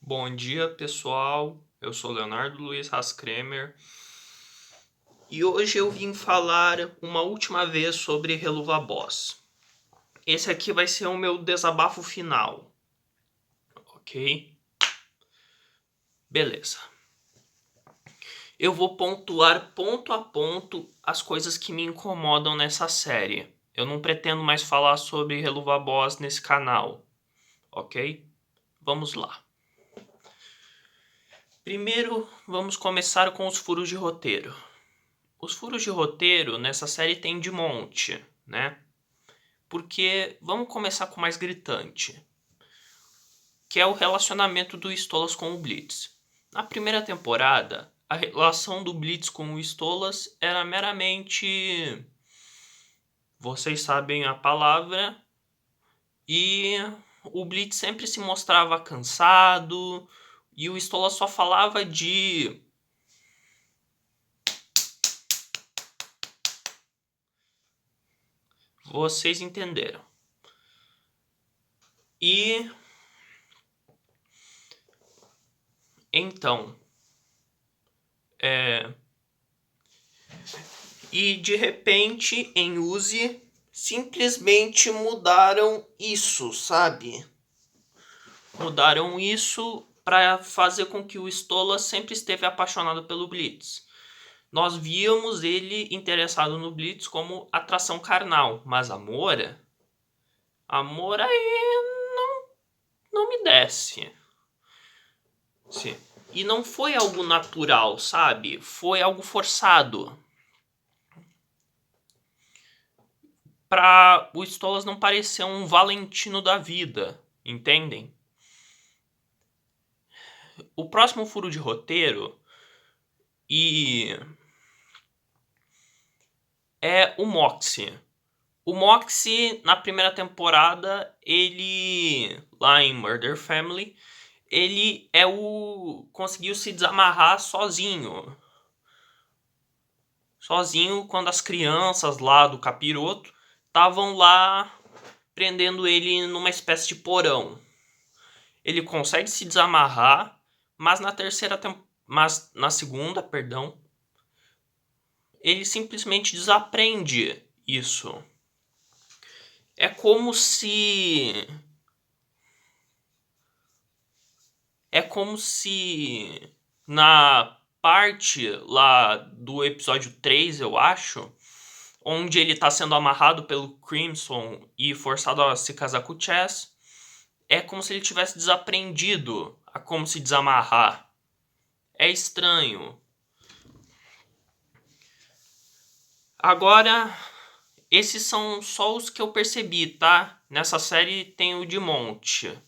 Bom dia, pessoal. Eu sou Leonardo Luiz Haskremer e hoje eu vim falar uma última vez sobre Helluva Boss. Esse aqui vai ser o meu desabafo final, ok? Beleza. Eu vou pontuar ponto a ponto as coisas que me incomodam nessa série. Eu não pretendo mais falar sobre Helluva Boss nesse canal, ok? Vamos lá. Primeiro, vamos começar com os furos de roteiro. Os furos de roteiro nessa série tem de monte, né? Porque vamos começar com o mais gritante, que é o relacionamento do Stolas com o Blitz. Na primeira temporada, a relação do Blitz com o Stolas era meramente, vocês sabem a palavra, e o Blitz sempre se mostrava cansado e o Stolas só falava de vocês entenderam. E então, e de repente em Uzi simplesmente mudaram isso, sabe? Mudaram isso para fazer com que o Stolas sempre esteve apaixonado pelo Blitz. Nós víamos ele interessado no Blitz como atração carnal, mas amor aí não me desce. Sim. E não foi algo natural, sabe? Foi algo forçado. Pra o Stolas não parecer um Valentino da vida, entendem? O próximo furo de roteiro é o Moxie. O Moxie, na primeira temporada, ele, lá em Murder Family, ele conseguiu se desamarrar sozinho. Sozinho, quando as crianças lá do capiroto estavam lá prendendo ele numa espécie de porão. Ele consegue se desamarrar, mas na segunda, ele simplesmente desaprende isso. É como se na parte lá do episódio 3, eu acho, onde ele tá sendo amarrado pelo Crimson e forçado a se casar com o Chess, é como se ele tivesse desaprendido a como se desamarrar. É estranho. Agora, esses são só os que eu percebi, tá? Nessa série tem o de monte.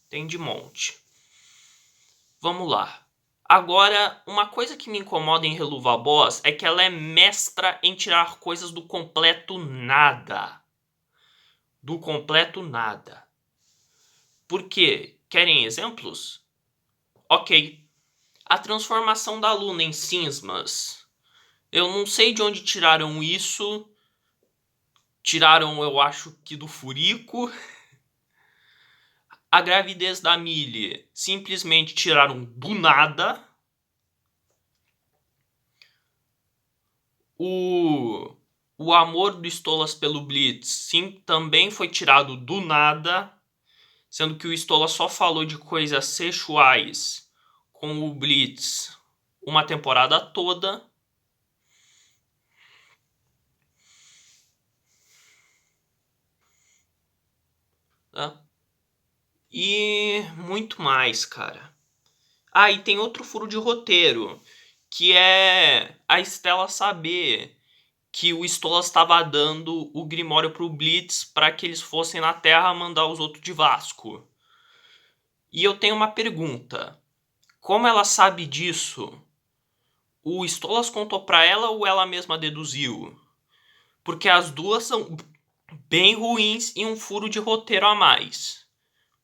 Tem de monte. Vamos lá. Agora, uma coisa que me incomoda em Helluva Boss é que ela é mestra em tirar coisas do completo nada. Do completo nada. Por quê? Querem exemplos? Ok. A transformação da Luna em cismas. Eu não sei de onde tiraram isso. Tiraram, eu acho que do Furico. A gravidez da Millie simplesmente tiraram do nada. O amor do Stolas pelo Blitz, sim, também foi tirado do nada, sendo que o Stolas só falou de coisas sexuais com o Blitz uma temporada toda. Tá? E muito mais, cara. Ah, e tem outro furo de roteiro, que é a Stella saber que o Stolas estava dando o Grimório pro Blitz para que eles fossem na Terra mandar os outros de Vasco. E eu tenho uma pergunta. Como ela sabe disso? O Stolas contou pra ela ou ela mesma deduziu? Porque as duas são bem ruins e um furo de roteiro a mais.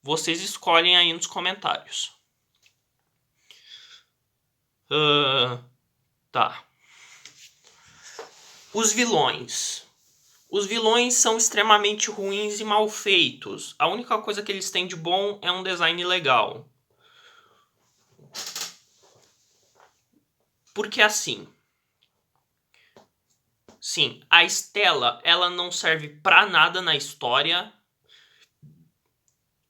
Vocês escolhem aí nos comentários. Tá. Os vilões. Os vilões são extremamente ruins e mal feitos. A única coisa que eles têm de bom é um design legal. Porque assim, sim, a Stella, ela não serve pra nada na história.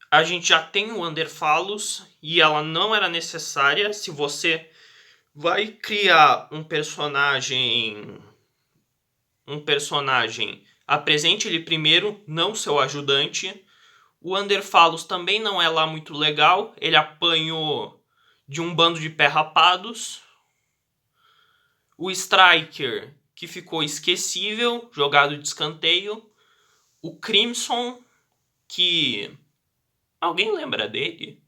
A gente já tem o Anderfalos e ela não era necessária. Se você vai criar um personagem, apresente ele primeiro, não seu ajudante. O Anderfalos também não é lá muito legal. Ele apanhou de um bando de pé rapados. O Striker, que ficou esquecível, jogado de escanteio. O Crimson, que... Alguém lembra dele?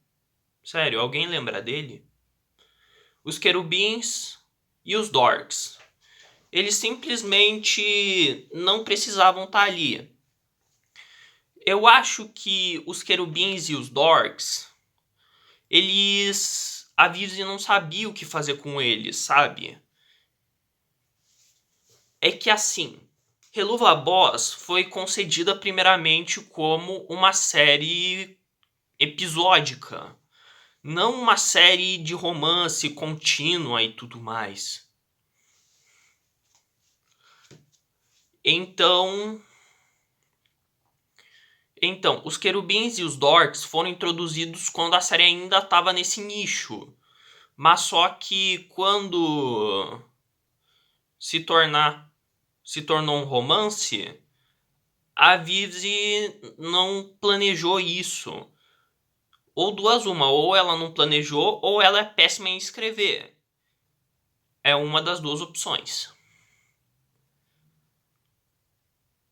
Sério, alguém lembra dele? Os Querubins e os Dorks. Eles simplesmente não precisavam estar ali. Eu acho que os Querubins e os Dorks, eles... A Vivi não sabia o que fazer com eles, sabe? É que assim, Helluva Boss foi concedida primeiramente como uma série episódica, não uma série de romance contínua e tudo mais. Então, os querubins e os dorks foram introduzidos quando a série ainda estava nesse nicho. Mas só que quando se tornar se tornou um romance, a Vivi não planejou isso. Ou duas uma, ou ela não planejou, ou ela é péssima em escrever. É uma das duas opções.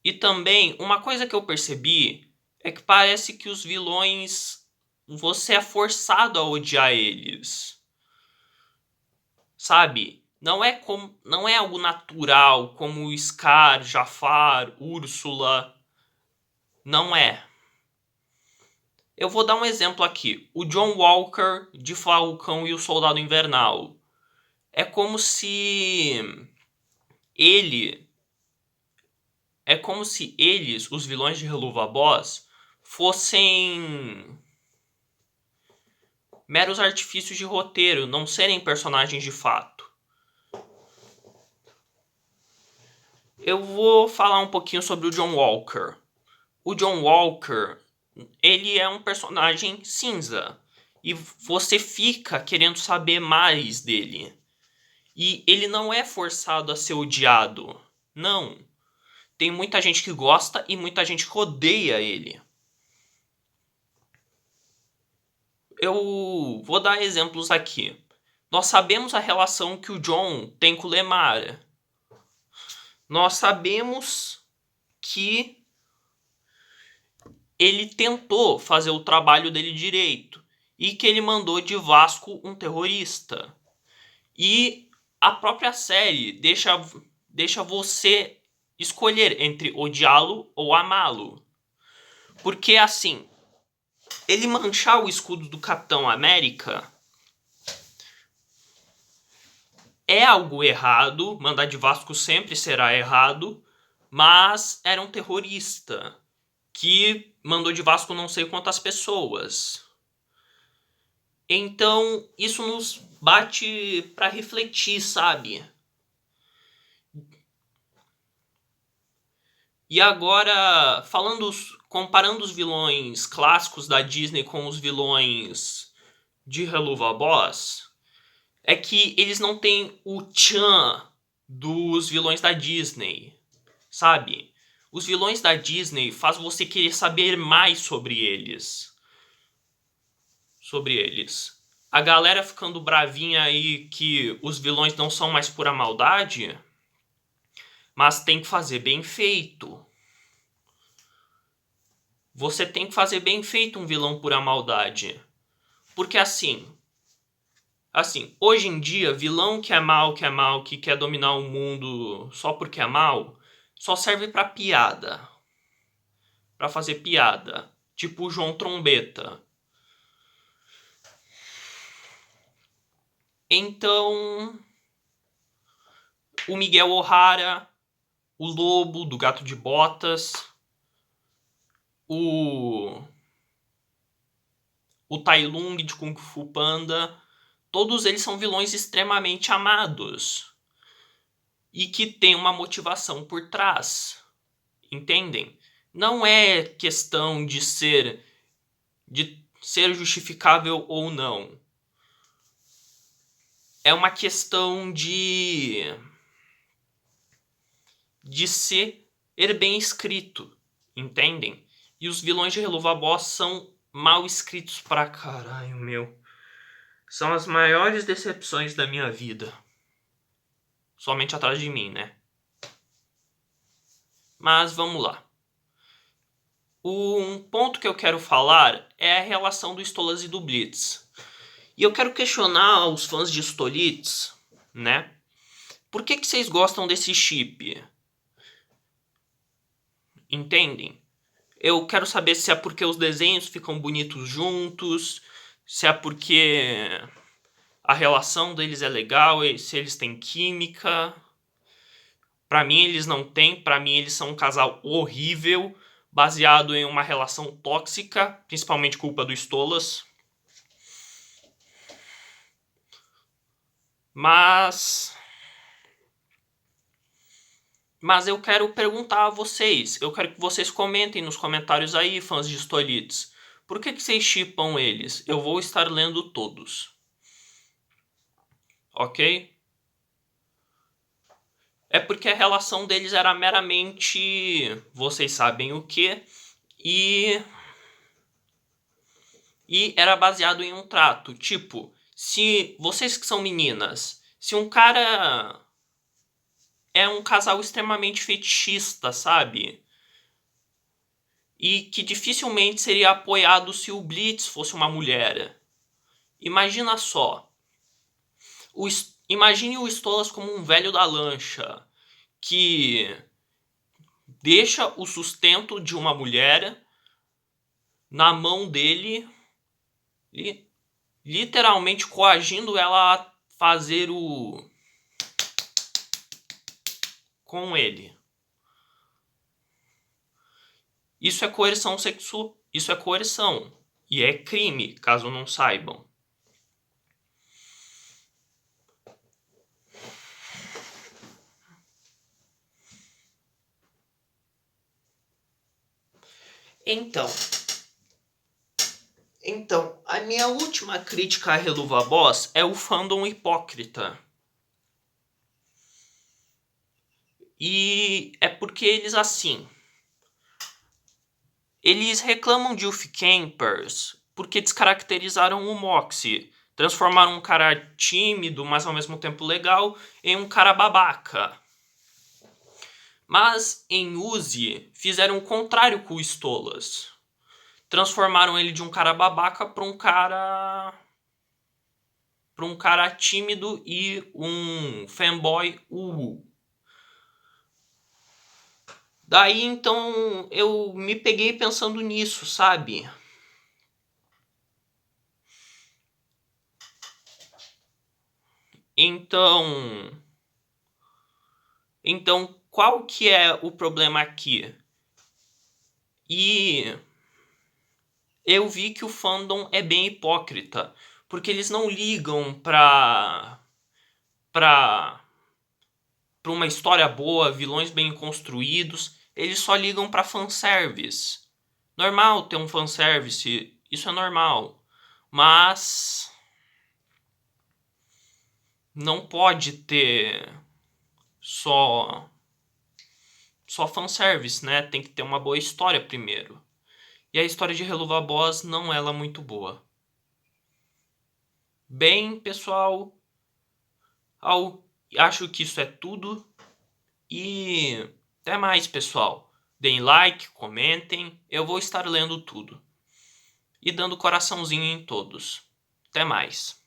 E também, uma coisa que eu percebi é que parece que os vilões, você é forçado a odiar eles. Sabe? Não é algo natural como Scar, Jafar, Úrsula. Não é. Eu vou dar um exemplo aqui. O John Walker de Falcão e o Soldado Invernal. É como se ele é como se eles, os vilões de Helluva Boss, fossem meros artifícios de roteiro, não serem personagens de fato. Eu vou falar um pouquinho sobre o John Walker. O John Walker, ele é um personagem cinza. E você fica querendo saber mais dele. E ele não é forçado a ser odiado. Não. Tem muita gente que gosta e muita gente que odeia ele. Eu vou dar exemplos aqui. Nós sabemos a relação que o John tem com o Lemar. Nós sabemos que ele tentou fazer o trabalho dele direito e que ele mandou de Vasco um terrorista. E a própria série deixa você escolher entre odiá-lo ou amá-lo. Porque assim, ele manchar o escudo do Capitão América é algo errado, mandar de Vasco sempre será errado, mas era um terrorista que mandou de Vasco não sei quantas pessoas. Então, isso nos bate para refletir, sabe? E agora, comparando os vilões clássicos da Disney com os vilões de Helluva Boss, é que eles não têm o tchan dos vilões da Disney, sabe? Os vilões da Disney faz você querer saber mais sobre eles. A galera ficando bravinha aí que os vilões não são mais pura maldade, mas tem que fazer bem feito. Você tem que fazer bem feito um vilão pura maldade. Porque hoje em dia, vilão que é mal, que quer dominar o mundo só porque é mal, só serve pra piada. Pra fazer piada. Tipo o João Trombeta. Então, o Miguel O'Hara, o Lobo do Gato de Botas, o Tai Lung de Kung Fu Panda, todos eles são vilões extremamente amados e que tem uma motivação por trás. Entendem? Não é questão de ser justificável ou não. É uma questão de ser bem escrito, entendem? E os vilões de Helluva Boss são mal escritos pra caralho, meu. São as maiores decepções da minha vida. Somente atrás de mim, né? Mas vamos lá. Um ponto que eu quero falar é a relação do Stolas e do Blitz. E eu quero questionar os fãs de Stolitz, né? Por que vocês gostam desse chip? Entendem? Eu quero saber se é porque os desenhos ficam bonitos juntos, se é porque a relação deles é legal, se eles têm química. Pra mim eles não têm, pra mim eles são um casal horrível, baseado em uma relação tóxica, principalmente culpa do Stolas. Mas eu quero perguntar a vocês, eu quero que vocês comentem nos comentários aí, fãs de Stolitz. Por que vocês shippam eles? Eu vou estar lendo todos. Ok? É porque a relação deles era meramente, vocês sabem o que, e era baseado em um trato. Tipo, se vocês que são meninas, se um cara é um casal extremamente fetichista, sabe? E que dificilmente seria apoiado se o Blitz fosse uma mulher. Imagina só. Imagine o Stolas como um velho da lancha que deixa o sustento de uma mulher na mão dele, literalmente coagindo ela a fazer o com ele. Isso é coerção sexual, isso é coerção e é crime, caso não saibam. Então, a minha última crítica a Helluva Boss é o fandom hipócrita. E é porque eles assim, eles reclamam de Youth Campers porque descaracterizaram o Moxie. Transformaram um cara tímido, mas ao mesmo tempo legal, em um cara babaca. Mas em Uzi fizeram o contrário com o Stolas. Transformaram ele de um cara babaca para um cara tímido e um fanboy Daí então eu me peguei pensando nisso, sabe? Então qual que é o problema aqui? E eu vi que o fandom é bem hipócrita, porque eles não ligam pra uma história boa, vilões bem construídos, eles só ligam pra fanservice. Normal ter um fanservice, isso é normal, mas não pode ter só fanservice, né? Tem que ter uma boa história primeiro. E a história de Helluva Boss não é lá muito boa. Bem, pessoal, acho que isso é tudo. E até mais, pessoal. Deem like, comentem. Eu vou estar lendo tudo. E dando coraçãozinho em todos. Até mais.